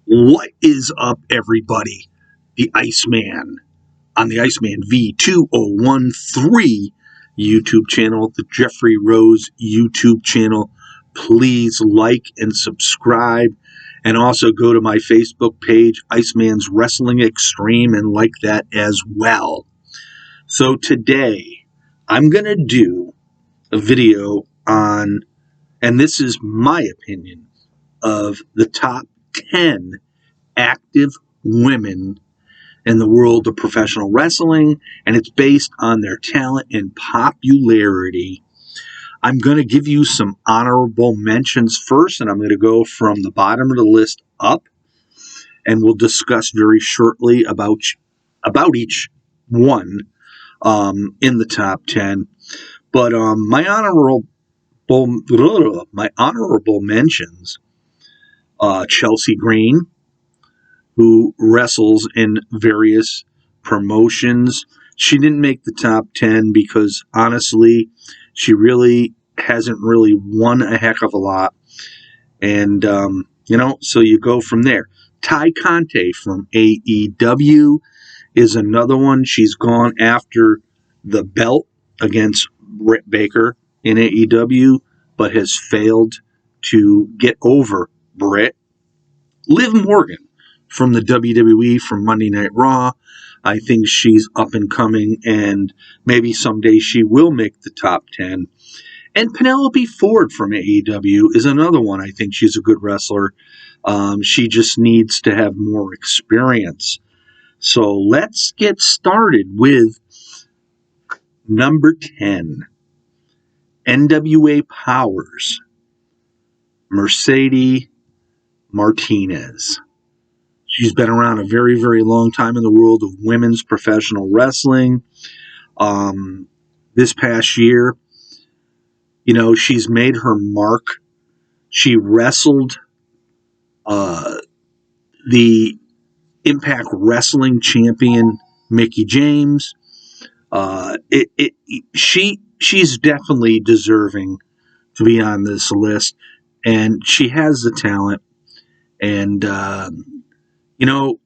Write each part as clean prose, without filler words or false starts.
What is up, everybody? The Iceman on the Iceman V2013 YouTube channel, the Jeffrey Rose YouTube channel. Please like and subscribe, and also go to my Facebook page, Iceman's Wrestling Extreme, and like that as well. So today, I'm going to do a video on, and this is my opinion, of the top 10 active women in the world of professional wrestling, and it's based on their talent and popularity. I'm going to give you some honorable mentions first, and I'm going to go from the bottom of the list up, and we'll discuss very shortly about each one in the top 10. But my honorable mentions, Chelsea Green, who wrestles in various promotions. She didn't make the top 10 because, honestly, she really hasn't really won a heck of a lot. And, so you go from there. Ty Conte from AEW is another one. She's gone after the belt against Britt Baker in AEW, but has failed to get over Britt. Liv Morgan from the WWE, from Monday Night Raw. I think she's up and coming, and maybe someday she will make the top 10. And Penelope Ford from AEW is another one. I think she's a good wrestler. She just needs to have more experience. So let's get started with number 10. NWA Powers, Mercedes Martinez. She's been around a very, very long time in the world of women's professional wrestling. This past year, she's made her mark. She wrestled the Impact Wrestling champion, Mickie James. She's definitely deserving to be on this list, and she has the talent, and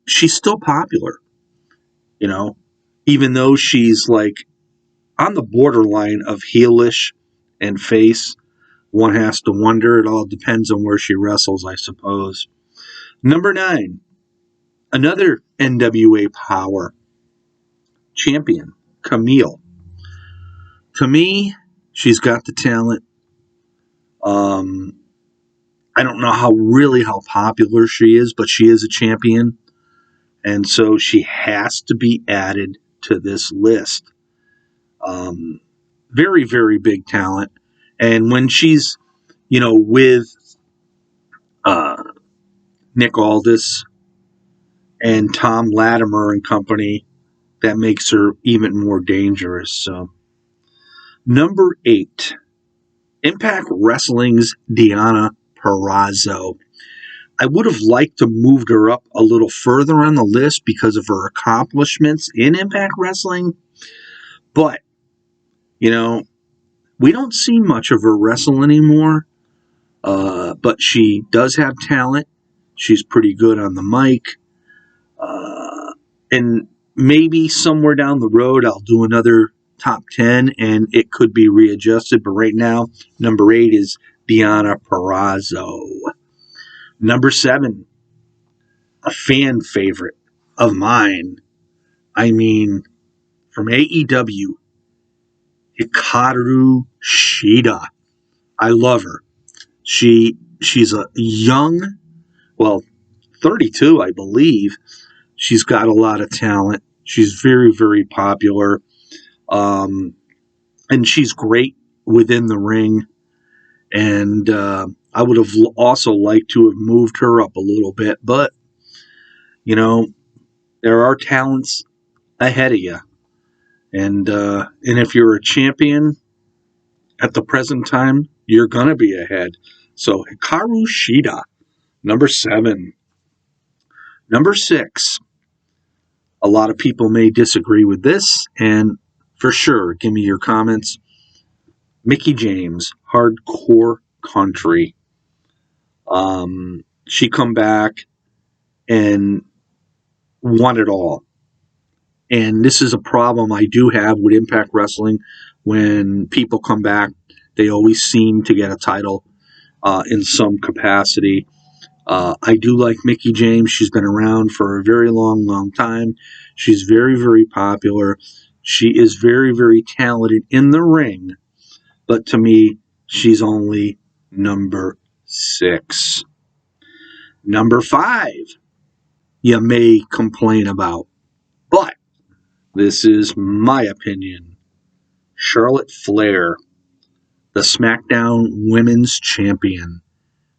she's still popular, even though she's like on the borderline of heelish and face. One has to wonder. It all depends on where she wrestles, I suppose. Number 9, another NWA Power champion, Camille. To me, she's got the talent. I don't know how popular she is, but she is a champion. And so she has to be added to this list. Very, very big talent. And when she's, with Nick Aldis and Tom Latimer and company, that makes her even more dangerous. So, number 8, Impact Wrestling's Deanna Perazzo. I would have liked to move her up a little further on the list because of her accomplishments in Impact Wrestling. But, we don't see much of her wrestle anymore. But she does have talent. She's pretty good on the mic. And maybe somewhere down the road I'll do another top 10 and it could be readjusted. But right now, number 8 is Deanna Perazzo. Number 7, a fan favorite of mine. From AEW, Hikaru Shida. I love her. She's a young, 32, I believe. She's got a lot of talent. She's very, very popular. And she's great within the ring. And I would have also liked to have moved her up a little bit. But, there are talents ahead of you. And if you're a champion at the present time, you're going to be ahead. So Hikaru Shida, number 7. Number 6. A lot of people may disagree with this, and for sure, give me your comments. Mickie James, Hardcore Country. She come back and won it all. And this is a problem I do have with Impact Wrestling. When people come back, they always seem to get a title in some capacity. I do like Mickie James. She's been around for a very long, long time. She's very, very popular. She is very, very talented in the ring. But to me, she's only number 6. Number 5, you may complain about. But this is my opinion. Charlotte Flair, the SmackDown Women's Champion.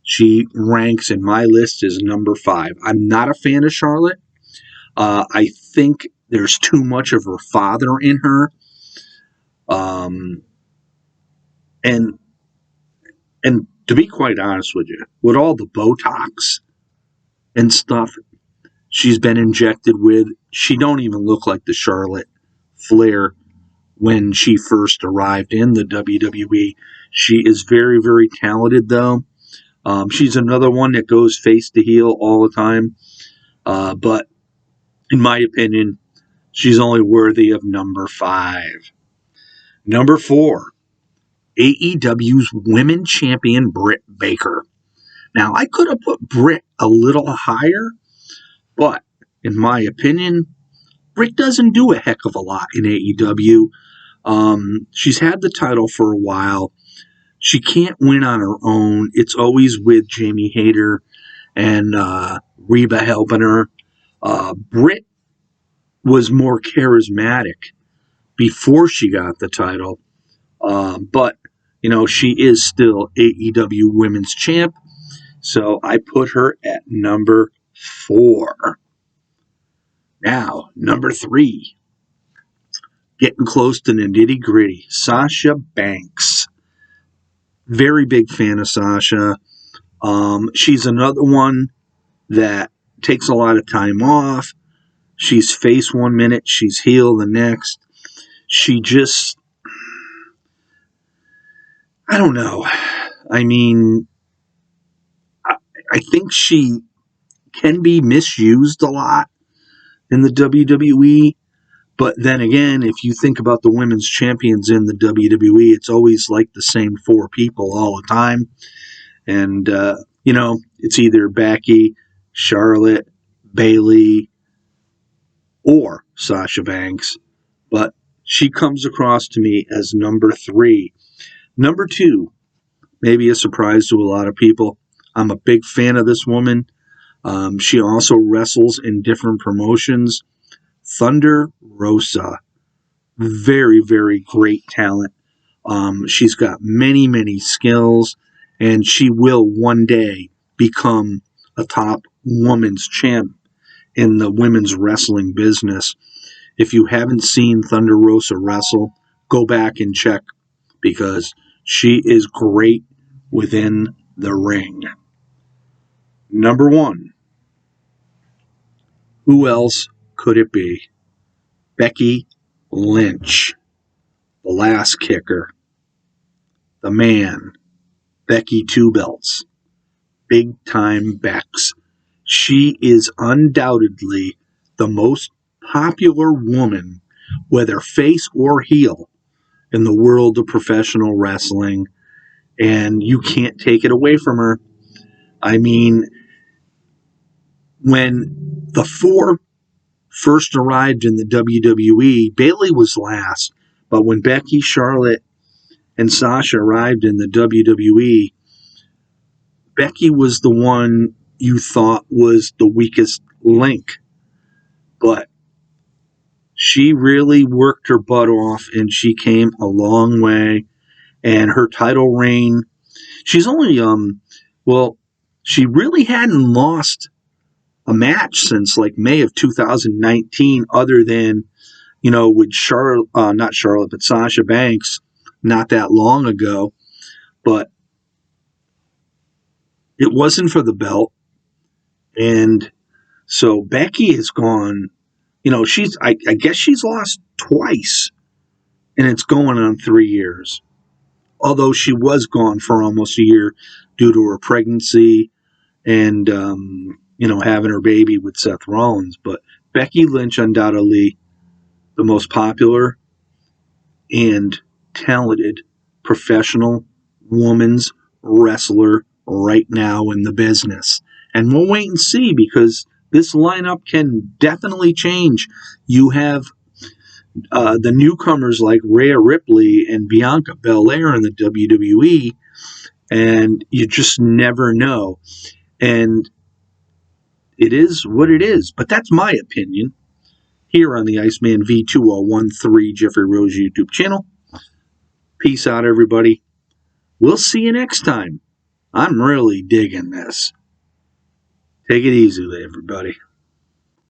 She ranks in my list as number 5. I'm not a fan of Charlotte. I think there's too much of her father in her. And to be quite honest with you, with all the Botox and stuff she's been injected with, she don't even look like the Charlotte Flair when she first arrived in the WWE. She is very, very talented, though. She's another one that goes face to heel all the time. But in my opinion, she's only worthy of number 5. Number 4, AEW's Women Champion Britt Baker. Now, I could have put Britt a little higher, but in my opinion, Britt doesn't do a heck of a lot in AEW. She's had the title for a while. She can't win on her own. It's always with Jamie Hayter and Reba helping her. Britt was more charismatic before she got the title. But, she is still AEW Women's Champ. So I put her at number 4. Now, number 3. Getting close to the nitty-gritty. Sasha Banks. Very big fan of Sasha. She's another one that takes a lot of time off. She's face one minute, she's heel the next. She just, I don't know. I mean, I think she can be misused a lot in the WWE. But then again, if you think about the women's champions in the WWE, it's always like the same 4 people all the time. And, it's either Becky, Charlotte, Bayley, or Sasha Banks. But she comes across to me as number 3. Number 2, maybe a surprise to a lot of people. I'm a big fan of this woman. She also wrestles in different promotions. Thunder Rosa. Very, very great talent. She's got many, many skills, and she will one day become a top women's champ in the women's wrestling business. If you haven't seen Thunder Rosa wrestle, go back and check, because she is great within the ring. Number 1. Who else could it be? Becky Lynch, the last kicker, the man, Becky Two Belts, big time Bex. She is undoubtedly the most popular woman, whether face or heel, in the world of professional wrestling, and you can't take it away from her. I mean, when the 4 first arrived in the WWE, Bayley was last. But when Becky, Charlotte, and Sasha arrived in the WWE, Becky was the one you thought was the weakest link. But she really worked her butt off, and she came a long way. And her title reign, she's only, she really hadn't lost a match since like May of 2019, other than, with not Charlotte, but Sasha Banks not that long ago. But it wasn't for the belt. And so Becky has gone, I guess she's lost twice, and it's going on 3 years. Although she was gone for almost a year due to her pregnancy and, having her baby with Seth Rollins. But Becky Lynch, undoubtedly the most popular and talented professional women's wrestler right now in the business. And we'll wait and see, because this lineup can definitely change. You have the newcomers like Rhea Ripley and Bianca Belair in the WWE, and you just never know. And it is what it is. But that's my opinion here on the Iceman V2013 Jeffrey Rose YouTube channel. Peace out, everybody. We'll see you next time. I'm really digging this. Take it easy, everybody.